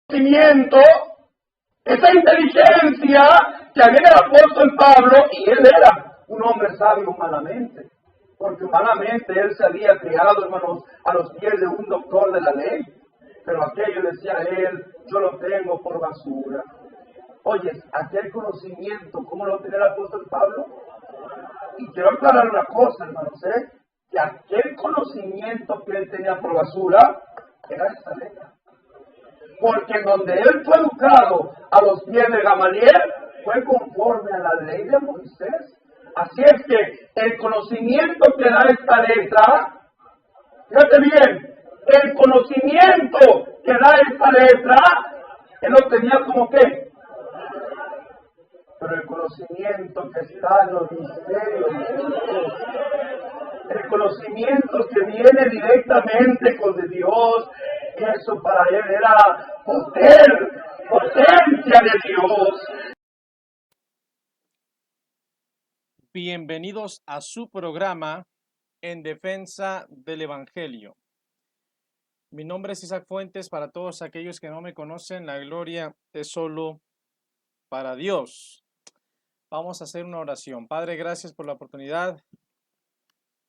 conocimiento, esa inteligencia que había en el apóstol Pablo, y él era un hombre sabio humanamente, porque humanamente él se había criado, hermanos, a los pies de un doctor de la ley, pero aquello decía él, yo lo tengo por basura. Oye, aquel conocimiento, ¿cómo lo tenía el apóstol Pablo? Y quiero aclarar una cosa, hermanos, que aquel conocimiento que él tenía por basura era esta letra. Porque en donde él fue educado a los pies de Gamaliel fue conforme a la ley de Moisés. Así es que el conocimiento que da esta letra, fíjate bien, el conocimiento que da esta letra, él lo tenía como qué, pero el conocimiento que está en los misterios de Dios, el conocimiento que viene directamente con de Dios, eso para él era potencia de Dios. Bienvenidos a su programa En Defensa del Evangelio. Mi nombre es Isaac Fuentes. Para todos aquellos que no me conocen, la gloria es solo para Dios. Vamos a hacer una oración. Padre, gracias por la oportunidad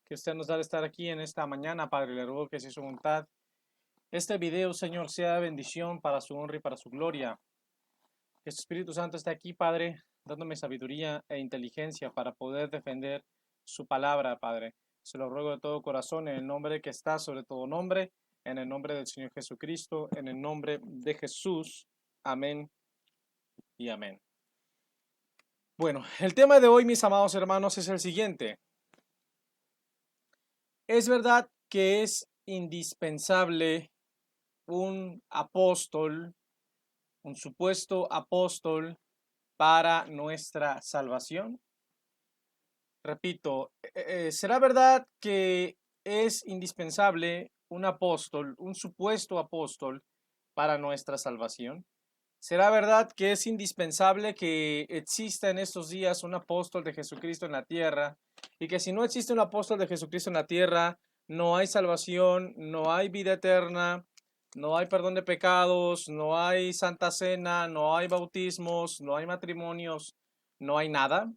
que usted nos da de estar aquí en esta mañana. Padre, le ruego que sea su voluntad. Este video, Señor, sea bendición para su honra y para su gloria. Que su Espíritu Santo esté aquí, Padre, dándome sabiduría e inteligencia para poder defender su palabra, Padre. Se lo ruego de todo corazón en el nombre que está sobre todo nombre, en el nombre del Señor Jesucristo, en el nombre de Jesús. Amén y amén. Bueno, el tema de hoy, mis amados hermanos, es el siguiente. Es verdad que es indispensable un apóstol, un supuesto apóstol para nuestra salvación. Repito, ¿será verdad que es indispensable un apóstol, un supuesto apóstol para nuestra salvación? ¿Será verdad que es indispensable que exista en estos días un apóstol de Jesucristo en la tierra y que si no existe un apóstol de Jesucristo en la tierra, no hay salvación, no hay vida eterna, no hay perdón de pecados, no hay santa cena, no hay bautismos, no hay matrimonios, no hay nada?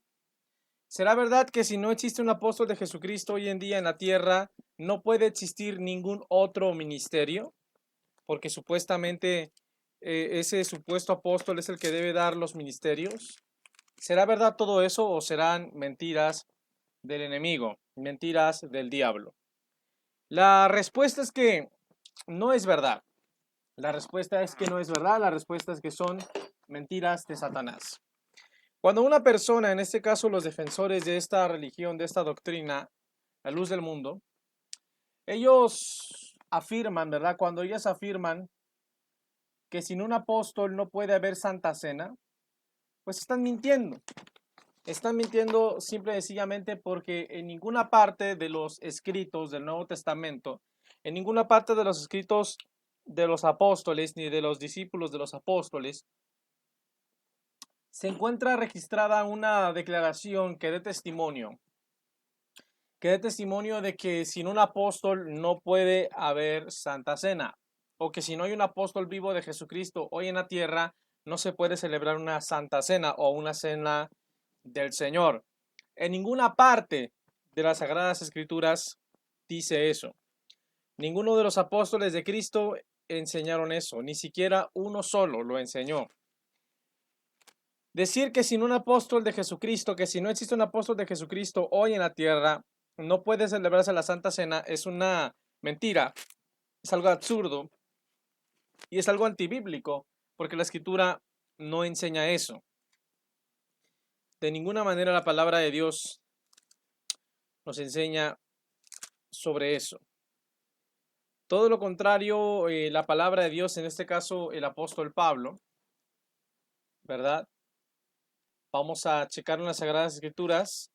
¿Será verdad que si no existe un apóstol de Jesucristo hoy en día en la tierra, no puede existir ningún otro ministerio? Porque supuestamente ese supuesto apóstol es el que debe dar los ministerios. ¿Será verdad todo eso o serán mentiras del enemigo, mentiras del diablo? La respuesta es que no es verdad. La respuesta es que no es verdad. La respuesta es que son mentiras de Satanás. Cuando una persona, en este caso los defensores de esta religión, de esta doctrina, la luz del mundo, ellos afirman, ¿verdad? Cuando ellas afirman que sin un apóstol no puede haber santa cena, pues están mintiendo. Están mintiendo simple y sencillamente porque en ninguna parte de los escritos del Nuevo Testamento, en ninguna parte de los escritos de los apóstoles ni de los discípulos de los apóstoles, se encuentra registrada una declaración que dé testimonio de que sin un apóstol no puede haber santa cena, o que si no hay un apóstol vivo de Jesucristo hoy en la tierra, no se puede celebrar una santa cena o una cena del Señor. En ninguna parte de las Sagradas Escrituras dice eso. Ninguno de los apóstoles de Cristo enseñaron eso, ni siquiera uno solo lo enseñó. Decir que sin un apóstol de Jesucristo, que si no existe un apóstol de Jesucristo hoy en la tierra, no puede celebrarse la Santa Cena, es una mentira, es algo absurdo y es algo antibíblico, porque la Escritura no enseña eso. De ninguna manera la palabra de Dios nos enseña sobre eso. Todo lo contrario, la palabra de Dios, en este caso el apóstol Pablo, ¿verdad? Vamos a checar en las Sagradas Escrituras.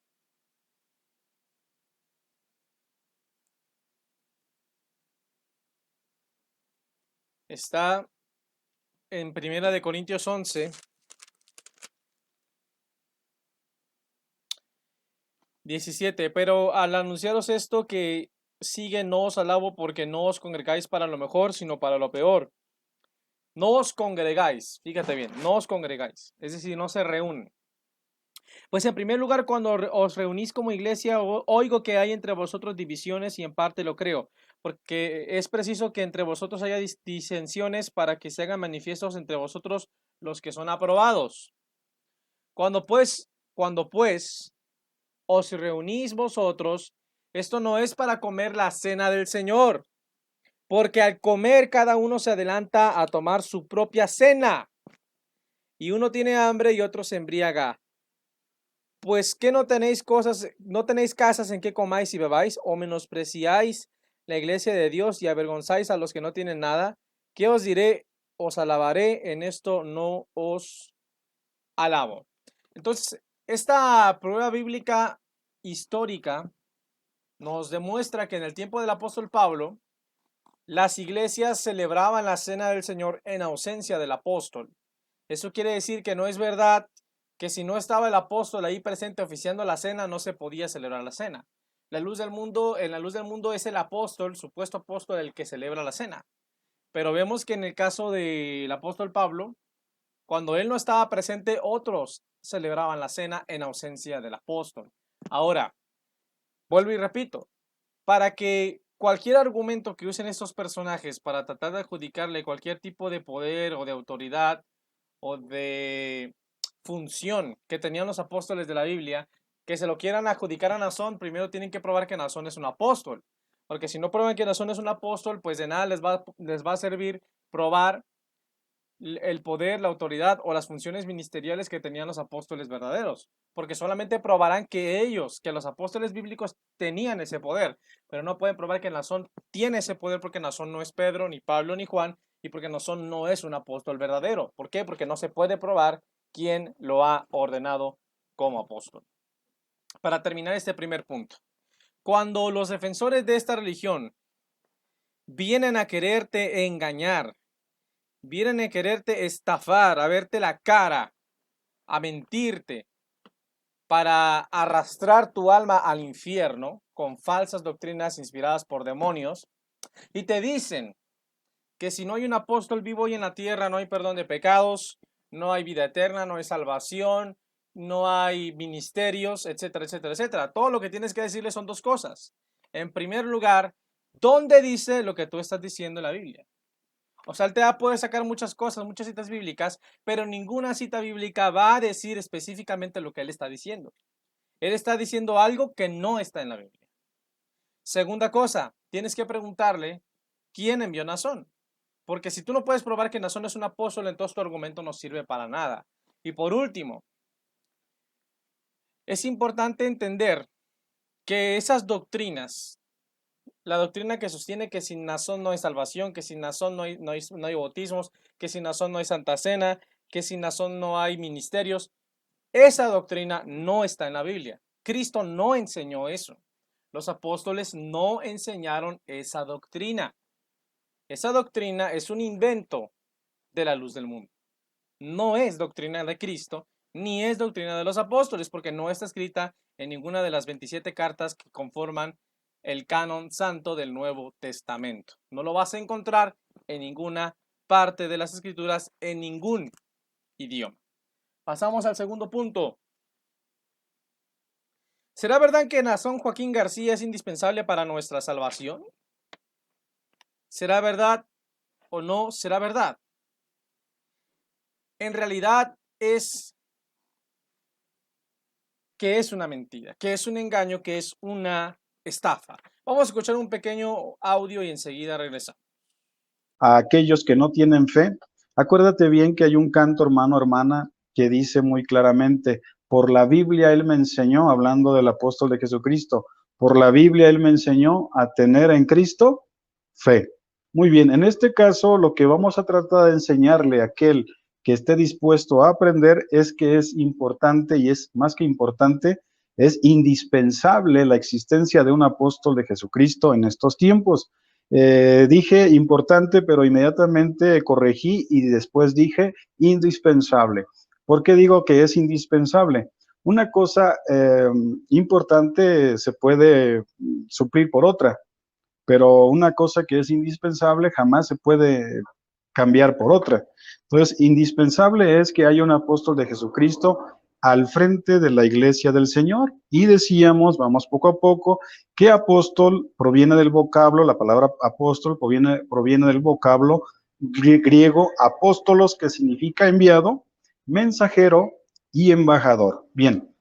Está en 1 Corintios 11, 17. Pero al anunciaros esto que sigue, no os alabo porque no os congregáis para lo mejor, sino para lo peor. No os congregáis, fíjate bien, no os congregáis, es decir, no se reúnen. Pues en primer lugar, cuando os reunís como iglesia, oigo que hay entre vosotros divisiones y en parte lo creo, porque es preciso que entre vosotros haya disensiones para que se hagan manifiestos entre vosotros los que son aprobados. Cuando pues os reunís vosotros, esto no es para comer la cena del Señor, porque al comer cada uno se adelanta a tomar su propia cena, y uno tiene hambre y otro se embriaga. Pues que no tenéis casas en que comáis y bebáis, o menospreciáis la iglesia de Dios y avergonzáis a los que no tienen nada. ¿Qué os diré? Os alabaré, en esto no os alabo. Entonces, esta prueba bíblica histórica nos demuestra que en el tiempo del apóstol Pablo, las iglesias celebraban la cena del Señor en ausencia del apóstol. Eso quiere decir que no es verdad que si no estaba el apóstol ahí presente oficiando la cena, no se podía celebrar la cena. En la luz del mundo es el apóstol, supuesto apóstol, el que celebra la cena. Pero vemos que en el caso del apóstol Pablo, cuando él no estaba presente, otros celebraban la cena en ausencia del apóstol. Ahora, vuelvo y repito, para que cualquier argumento que usen estos personajes para tratar de adjudicarle cualquier tipo de poder o de autoridad o de función que tenían los apóstoles de la Biblia, que se lo quieran adjudicar a Nazón, primero tienen que probar que Nazón es un apóstol. Porque si no prueban que Nazón es un apóstol, pues de nada les va a servir probar el poder, la autoridad o las funciones ministeriales que tenían los apóstoles verdaderos. Porque solamente probarán que los apóstoles bíblicos tenían ese poder, pero no pueden probar que Nazón tiene ese poder porque Nazón no es Pedro, ni Pablo, ni Juan, y porque Nazón no es un apóstol verdadero. ¿Por qué? Porque no se puede probar quién lo ha ordenado como apóstol. Para terminar este primer punto, cuando los defensores de esta religión vienen a quererte engañar, vienen a quererte estafar, a verte la cara, a mentirte, para arrastrar tu alma al infierno con falsas doctrinas inspiradas por demonios, y te dicen que si no hay un apóstol vivo hoy en la tierra, no hay perdón de pecados, no hay vida eterna, no hay salvación, no hay ministerios, etcétera, etcétera, etcétera. Todo lo que tienes que decirle son dos cosas. En primer lugar, ¿dónde dice lo que tú estás diciendo en la Biblia? O sea, el TEA puede sacar muchas cosas, muchas citas bíblicas, pero ninguna cita bíblica va a decir específicamente lo que él está diciendo. Él está diciendo algo que no está en la Biblia. Segunda cosa, tienes que preguntarle quién envió a Nazón. Porque si tú no puedes probar que Nazón es un apóstol, entonces tu argumento no sirve para nada. Y por último, es importante entender que esas doctrinas, la doctrina que sostiene que sin Nazón no hay salvación, que sin Nazón no hay bautismos, que sin Nazón no hay Santa Cena, que sin Nazón no hay ministerios, esa doctrina no está en la Biblia. Cristo no enseñó eso. Los apóstoles no enseñaron esa doctrina. Esa doctrina es un invento de la luz del mundo. No es doctrina de Cristo, ni es doctrina de los apóstoles, porque no está escrita en ninguna de las 27 cartas que conforman el canon santo del Nuevo Testamento. No lo vas a encontrar en ninguna parte de las escrituras, en ningún idioma. Pasamos al segundo punto. ¿Será verdad que Nazón Joaquín García es indispensable para nuestra salvación? ¿Será verdad o no será verdad? En realidad es que es una mentira, que es un engaño, que es una estafa. Vamos a escuchar un pequeño audio y enseguida regresamos. A aquellos que no tienen fe, acuérdate bien que hay un canto, hermano, hermana, que dice muy claramente, por la Biblia Él me enseñó, hablando del apóstol de Jesucristo, por la Biblia Él me enseñó a tener en Cristo fe. Muy bien, en este caso lo que vamos a tratar de enseñarle a aquel que esté dispuesto a aprender es que es importante y es más que importante, es indispensable la existencia de un apóstol de Jesucristo en estos tiempos. Dije importante, pero inmediatamente corregí y después dije indispensable. ¿Por qué digo que es indispensable? Una cosa importante se puede suplir por otra, pero una cosa que es indispensable jamás se puede cambiar por otra. Entonces, indispensable es que haya un apóstol de Jesucristo al frente de la iglesia del Señor. Y decíamos, vamos poco a poco, que apóstol proviene del vocablo, la palabra apóstol proviene del vocablo griego apóstolos, que significa enviado, mensajero y embajador. Bien,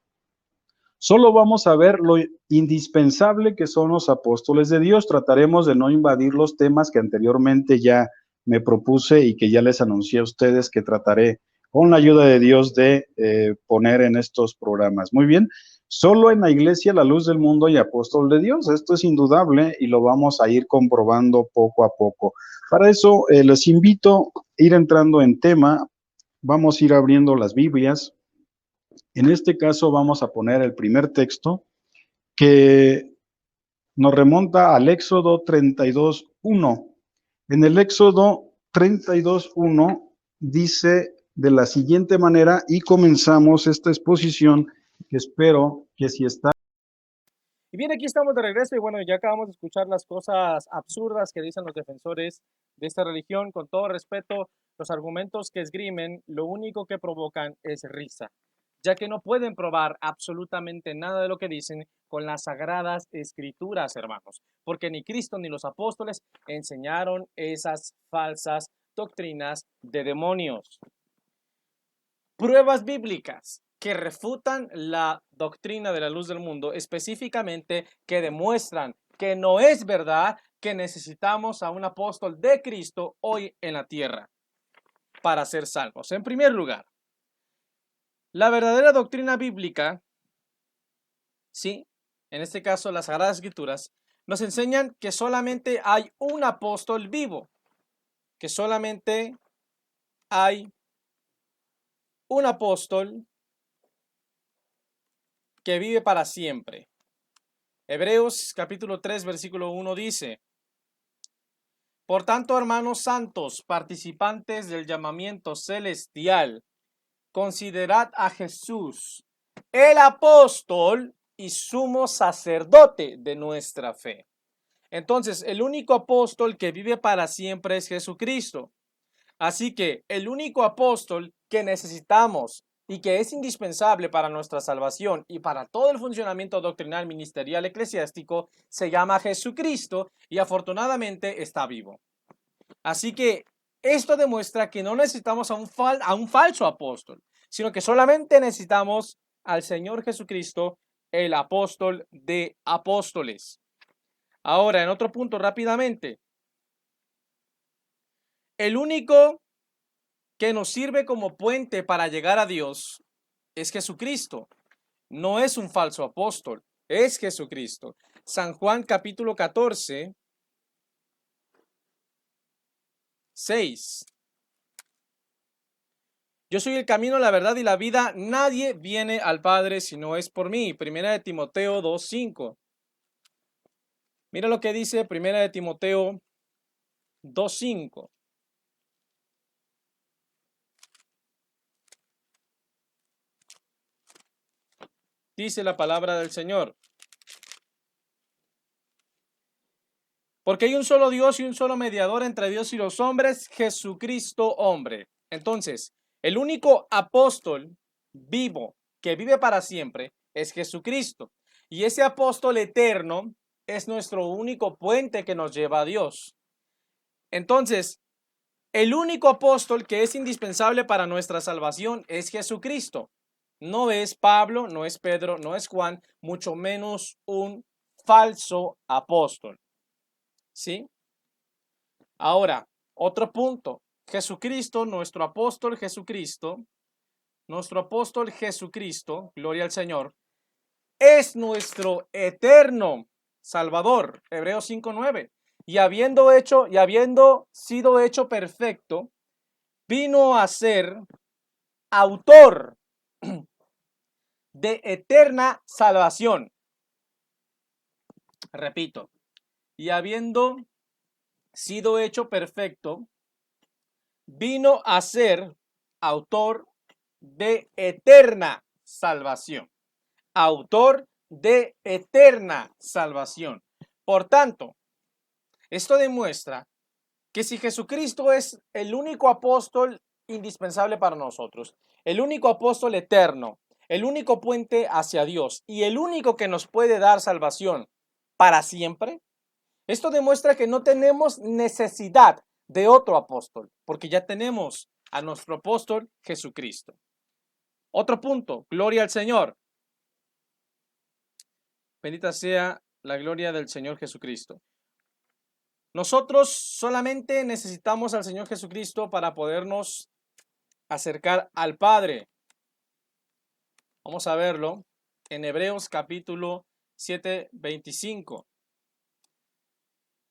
solo vamos a ver lo indispensable que son los apóstoles de Dios. Trataremos de no invadir los temas que anteriormente ya me propuse y que ya les anuncié a ustedes que trataré con la ayuda de Dios de poner en estos programas. Muy bien, solo en la iglesia La Luz del Mundo hay apóstol de Dios. Esto es indudable y lo vamos a ir comprobando poco a poco. Para eso les invito a ir entrando en tema. Vamos a ir abriendo las Biblias. En este caso vamos a poner el primer texto que nos remonta al Éxodo 32:1. En el Éxodo 32:1 dice de la siguiente manera, y comenzamos esta exposición que espero que si está. Y bien, aquí estamos de regreso y bueno, ya acabamos de escuchar las cosas absurdas que dicen los defensores de esta religión. Con todo respeto, los argumentos que esgrimen, lo único que provocan es risa, ya que no pueden probar absolutamente nada de lo que dicen con las sagradas escrituras, hermanos, porque ni Cristo ni los apóstoles enseñaron esas falsas doctrinas de demonios. Pruebas bíblicas que refutan la doctrina de la luz del mundo, específicamente que demuestran que no es verdad que necesitamos a un apóstol de Cristo hoy en la tierra para ser salvos. En primer lugar, la verdadera doctrina bíblica, sí, en este caso las Sagradas Escrituras, nos enseñan que solamente hay un apóstol vivo, que solamente hay un apóstol que vive para siempre. Hebreos capítulo 3, versículo 1 dice: por tanto, hermanos santos, participantes del llamamiento celestial, considerad a Jesús, el apóstol y sumo sacerdote de nuestra fe. Entonces, el único apóstol que vive para siempre es Jesucristo. Así que el único apóstol que necesitamos y que es indispensable para nuestra salvación y para todo el funcionamiento doctrinal, ministerial, eclesiástico, se llama Jesucristo y afortunadamente está vivo. Así que esto demuestra que no necesitamos a un falso apóstol, sino que solamente necesitamos al Señor Jesucristo, el apóstol de apóstoles. Ahora, en otro punto rápidamente, el único que nos sirve como puente para llegar a Dios es Jesucristo. No es un falso apóstol, es Jesucristo. San Juan capítulo 14, 6. Yo soy el camino, la verdad y la vida. Nadie viene al Padre si no es por mí. Primera de Timoteo 2:5. Mira lo que dice Primera de Timoteo 2:5. Dice la palabra del Señor: porque hay un solo Dios y un solo mediador entre Dios y los hombres, Jesucristo hombre. Entonces, el único apóstol vivo que vive para siempre es Jesucristo. Y ese apóstol eterno es nuestro único puente que nos lleva a Dios. Entonces, el único apóstol que es indispensable para nuestra salvación es Jesucristo. No es Pablo, no es Pedro, no es Juan, mucho menos un falso apóstol. ¿Sí? Ahora, otro punto. Jesucristo, nuestro apóstol Jesucristo, gloria al Señor, es nuestro eterno Salvador. Hebreos 5:9. Y habiendo sido hecho perfecto, vino a ser autor de eterna salvación. Repito, y habiendo sido hecho perfecto, vino a ser autor de eterna salvación. Autor de eterna salvación. Por tanto, esto demuestra que si Jesucristo es el único apóstol indispensable para nosotros, el único apóstol eterno, el único puente hacia Dios y el único que nos puede dar salvación para siempre, esto demuestra que no tenemos necesidad de otro apóstol, porque ya tenemos a nuestro apóstol Jesucristo. Otro punto, gloria al Señor. Bendita sea la gloria del Señor Jesucristo. Nosotros solamente necesitamos al Señor Jesucristo para podernos acercar al Padre. Vamos a verlo en Hebreos capítulo 7, 25.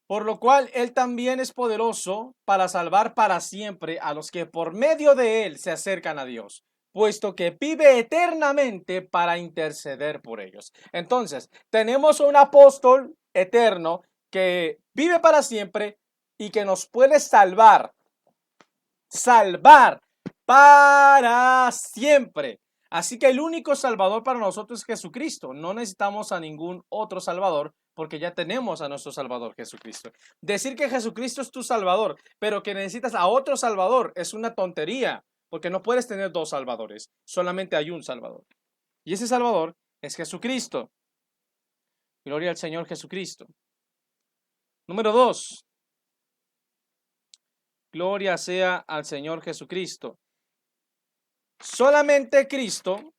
Por lo cual Él también es poderoso para salvar para siempre a los que por medio de Él se acercan a Dios, puesto que vive eternamente para interceder por ellos. Entonces, tenemos un apóstol eterno que vive para siempre y que nos puede salvar para siempre. Así que el único salvador para nosotros es Jesucristo. No necesitamos a ningún otro salvador porque ya tenemos a nuestro salvador Jesucristo. Decir que Jesucristo es tu salvador, pero que necesitas a otro salvador es una tontería, porque no puedes tener dos salvadores, solamente hay un salvador. Y ese salvador es Jesucristo. Gloria al Señor Jesucristo. Número 2. Gloria sea al Señor Jesucristo. Solamente Cristo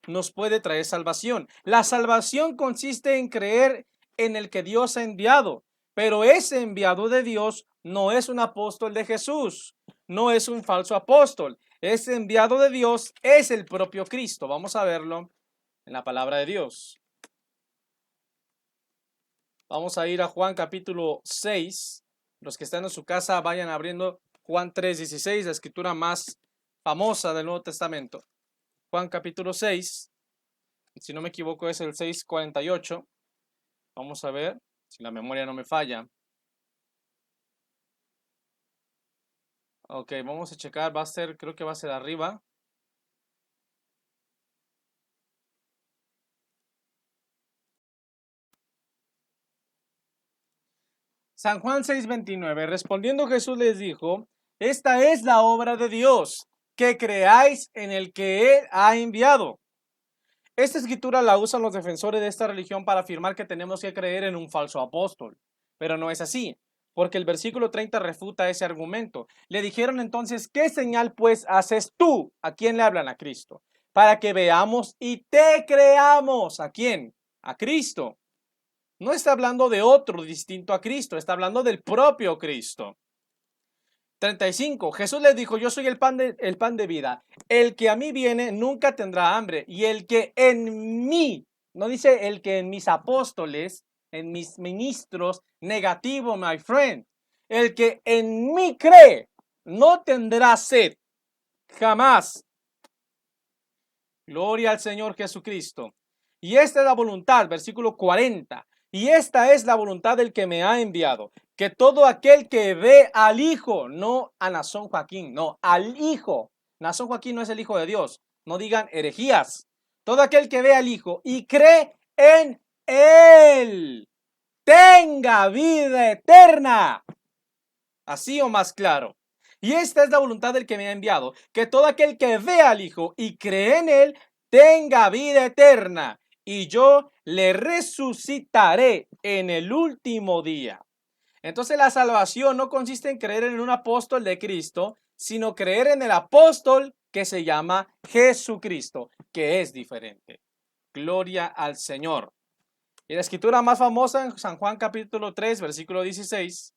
nos puede traer salvación. La salvación consiste en creer en el que Dios ha enviado, pero ese enviado de Dios no es un apóstol de Jesús, no es un falso apóstol. Ese enviado de Dios es el propio Cristo. Vamos a verlo en la palabra de Dios. Vamos a ir a Juan capítulo 6. Los que están en su casa vayan abriendo Juan 3:16, la escritura más famosa del Nuevo Testamento. Juan capítulo 6, si no me equivoco es el 6:48. Vamos a ver si la memoria no me falla. Ok, vamos a checar, creo que va a ser arriba. San Juan 6:29, respondiendo Jesús les dijo, esta es la obra de Dios, que creáis en el que Él ha enviado. Esta escritura la usan los defensores de esta religión para afirmar que tenemos que creer en un falso apóstol, pero no es así, porque el versículo 30 refuta ese argumento. Le dijeron entonces, ¿qué señal pues haces tú? ¿A quién le hablan? A Cristo. Para que veamos y te creamos. ¿A quién? A Cristo. No está hablando de otro distinto a Cristo, está hablando del propio Cristo. 35. Jesús les dijo, yo soy el pan de vida. El que a mí viene nunca tendrá hambre. Y el que en mí, no dice el que en mis apóstoles, en mis ministros, negativo, my friend. El que en mí cree no tendrá sed. Jamás. Gloria al Señor Jesucristo. Y esta es la voluntad, versículo 40. Y esta es la voluntad del que me ha enviado, que todo aquel que ve al Hijo, no a Nazón Joaquín, no, al Hijo. Nazón Joaquín no es el Hijo de Dios, no digan herejías. Todo aquel que ve al Hijo y cree en Él, tenga vida eterna. Así o más claro. Y esta es la voluntad del que me ha enviado, que todo aquel que ve al Hijo y cree en Él, tenga vida eterna. Y yo le resucitaré en el último día. Entonces la salvación no consiste en creer en un apóstol de Cristo, sino creer en el apóstol que se llama Jesucristo, que es diferente. Gloria al Señor. Y la escritura más famosa en San Juan capítulo 3, versículo 16,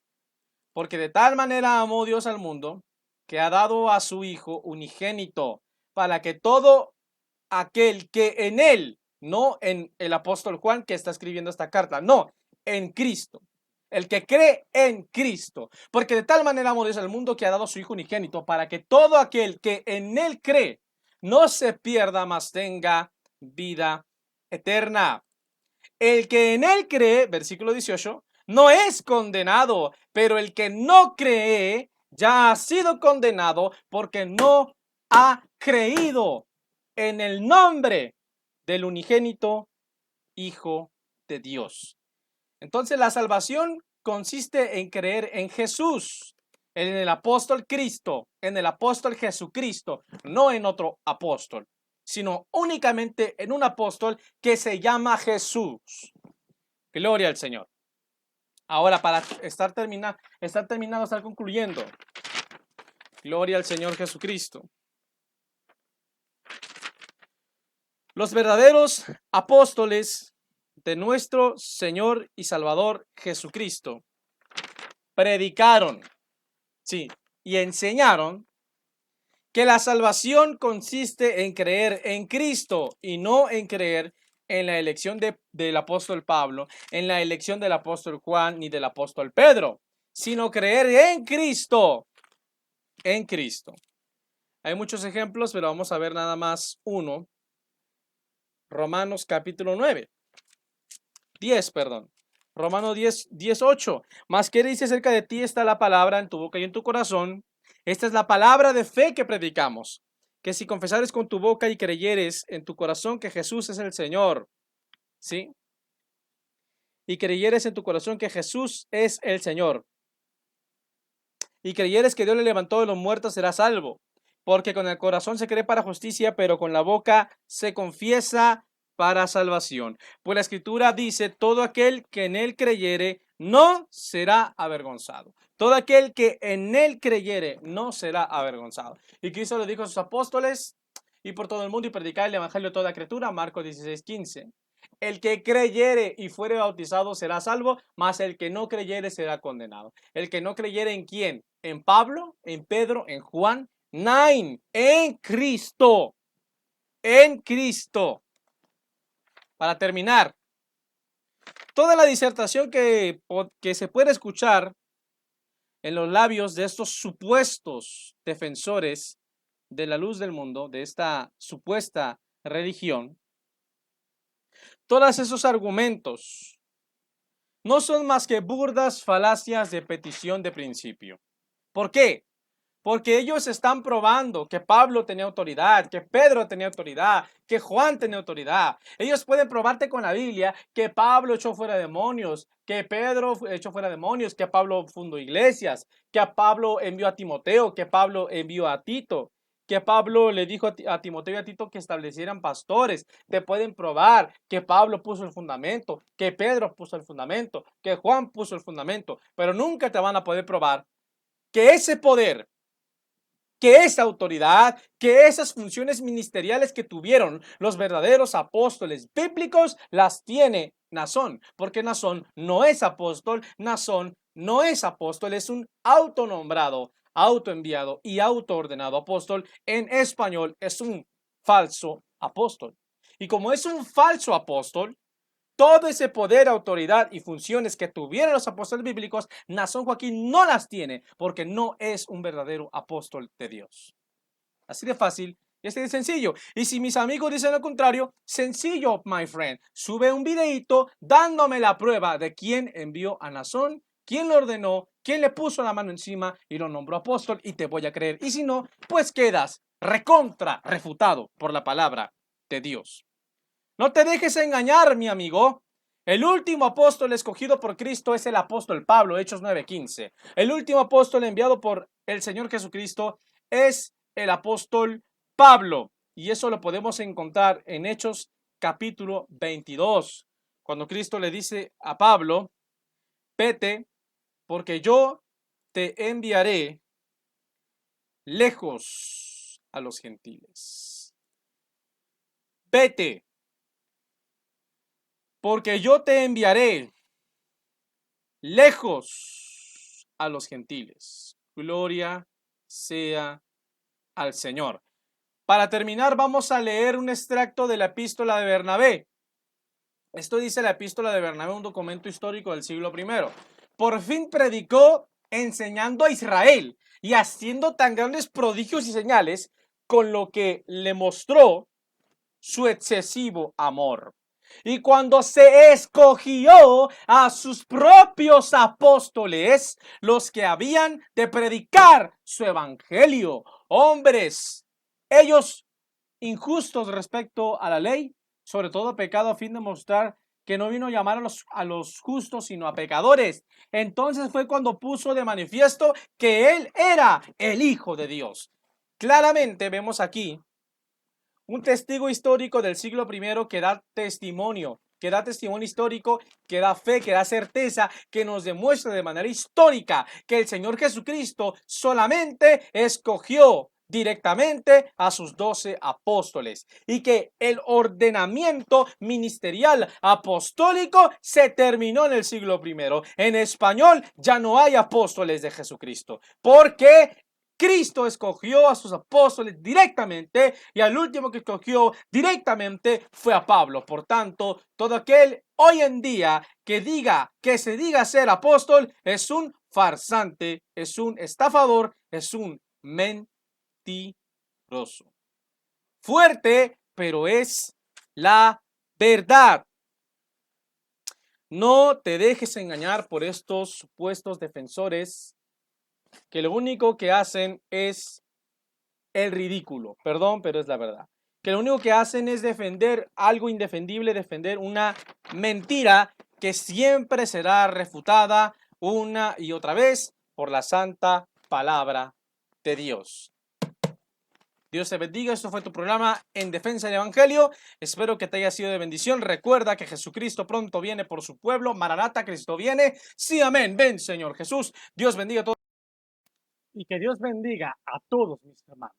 porque de tal manera amó Dios al mundo, que ha dado a su Hijo unigénito, para que todo aquel que en Él, no en el apóstol Juan que está escribiendo esta carta, no, en Cristo. El que cree en Cristo. Porque de tal manera amó Dios al mundo que ha dado a su Hijo unigénito para que todo aquel que en Él cree no se pierda, mas tenga vida eterna. El que en Él cree, versículo 18, no es condenado, pero el que no cree ya ha sido condenado porque no ha creído en el nombre del unigénito Hijo de Dios. Entonces la salvación consiste en creer en Jesús, en el apóstol Cristo, en el apóstol Jesucristo, no en otro apóstol, sino únicamente en un apóstol que se llama Jesús. Gloria al Señor. Ahora, para estar concluyendo. Gloria al Señor Jesucristo. Los verdaderos apóstoles de nuestro Señor y Salvador Jesucristo predicaron, sí, y enseñaron que la salvación consiste en creer en Cristo y no en creer en la elección del apóstol Pablo, en la elección del apóstol Juan ni del apóstol Pedro, sino creer en Cristo. En Cristo. Hay muchos ejemplos, pero vamos a ver nada más uno. Romanos capítulo 10. Romanos 10:8. Mas ¿qué dice acerca de ti? Está la palabra en tu boca y en tu corazón. Esta es la palabra de fe que predicamos. Que si confesares con tu boca y creyeres en tu corazón que Jesús es el Señor, ¿sí? Y creyeres en tu corazón que Jesús es el Señor. Y creyeres que Dios le levantó de los muertos, serás salvo. Porque con el corazón se cree para justicia, pero con la boca se confiesa para salvación. Pues la Escritura dice, todo aquel que en él creyere no será avergonzado. Todo aquel que en él creyere no será avergonzado. Y Cristo le dijo a sus apóstoles, y por todo el mundo y predicar el evangelio a toda criatura, Marcos 16:15. El que creyere y fuere bautizado será salvo, mas el que no creyere será condenado. El que no creyere ¿en quién? En Pablo, en Pedro, en Juan. En Cristo. En Cristo. Para terminar, toda la disertación que se puede escuchar en los labios de estos supuestos defensores de la luz del mundo, de esta supuesta religión, todos esos argumentos no son más que burdas falacias de petición de principio. ¿Por qué? Porque ellos están probando que Pablo tenía autoridad, que Pedro tenía autoridad, que Juan tenía autoridad. Ellos pueden probarte con la Biblia que Pablo echó fuera demonios, que Pedro echó fuera demonios, que Pablo fundó iglesias, que a Pablo envió a Timoteo, que Pablo envió a Tito, que Pablo le dijo a Timoteo y a Tito que establecieran pastores. Te pueden probar que Pablo puso el fundamento, que Pedro puso el fundamento, que Juan puso el fundamento, pero nunca te van a poder probar que ese poder, que esa autoridad, que esas funciones ministeriales que tuvieron los verdaderos apóstoles bíblicos las tiene Naasón, porque Naasón no es apóstol, Naasón no es apóstol, es un autonombrado, autoenviado y autoordenado apóstol. En español es un falso apóstol. Y como es un falso apóstol, todo ese poder, autoridad y funciones que tuvieron los apóstoles bíblicos, Naasón Joaquín no las tiene porque no es un verdadero apóstol de Dios. Así de fácil y así de sencillo. Y si mis amigos dicen lo contrario, sencillo, my friend. Sube un videito dándome la prueba de quién envió a Naasón, quién lo ordenó, quién le puso la mano encima y lo nombró apóstol y te voy a creer. Y si no, pues quedas refutado por la palabra de Dios. No te dejes engañar, mi amigo. El último apóstol escogido por Cristo es el apóstol Pablo, Hechos 9:15. El último apóstol enviado por el Señor Jesucristo es el apóstol Pablo. Y eso lo podemos encontrar en Hechos capítulo 22. Cuando Cristo le dice a Pablo, vete, porque yo te enviaré lejos a los gentiles. Vete, porque yo te enviaré lejos a los gentiles. Gloria sea al Señor. Para terminar, vamos a leer un extracto de la epístola de Bernabé. Esto dice la epístola de Bernabé, un documento histórico del siglo I. Por fin predicó enseñando a Israel y haciendo tan grandes prodigios y señales, con lo que le mostró su excesivo amor. Y cuando se escogió a sus propios apóstoles, los que habían de predicar su evangelio, hombres, ellos injustos respecto a la ley, sobre todo pecado, a fin de mostrar que no vino a llamar a los justos, sino a pecadores. Entonces fue cuando puso de manifiesto que Él era el Hijo de Dios. Claramente vemos aquí un testigo histórico del siglo I que da testimonio histórico, que da fe, que da certeza, que nos demuestra de manera histórica que el Señor Jesucristo solamente escogió directamente a sus 12 apóstoles y que el ordenamiento ministerial apostólico se terminó en el siglo I. En español ya no hay apóstoles de Jesucristo, porque Cristo escogió a sus apóstoles directamente y al último que escogió directamente fue a Pablo. Por tanto, todo aquel hoy en día que se diga ser apóstol es un farsante, es un estafador, es un mentiroso. Fuerte, pero es la verdad. No te dejes engañar por estos supuestos defensores que lo único que hacen es el ridículo. Perdón, pero es la verdad. Que lo único que hacen es defender algo indefendible, defender una mentira que siempre será refutada una y otra vez por la santa palabra de Dios. Dios te bendiga. Esto fue tu programa En Defensa del Evangelio. Espero que te haya sido de bendición. Recuerda que Jesucristo pronto viene por su pueblo. Maranata, Cristo viene. Sí, amén. Ven, Señor Jesús. Dios bendiga a todos. Y que Dios bendiga a todos mis hermanos.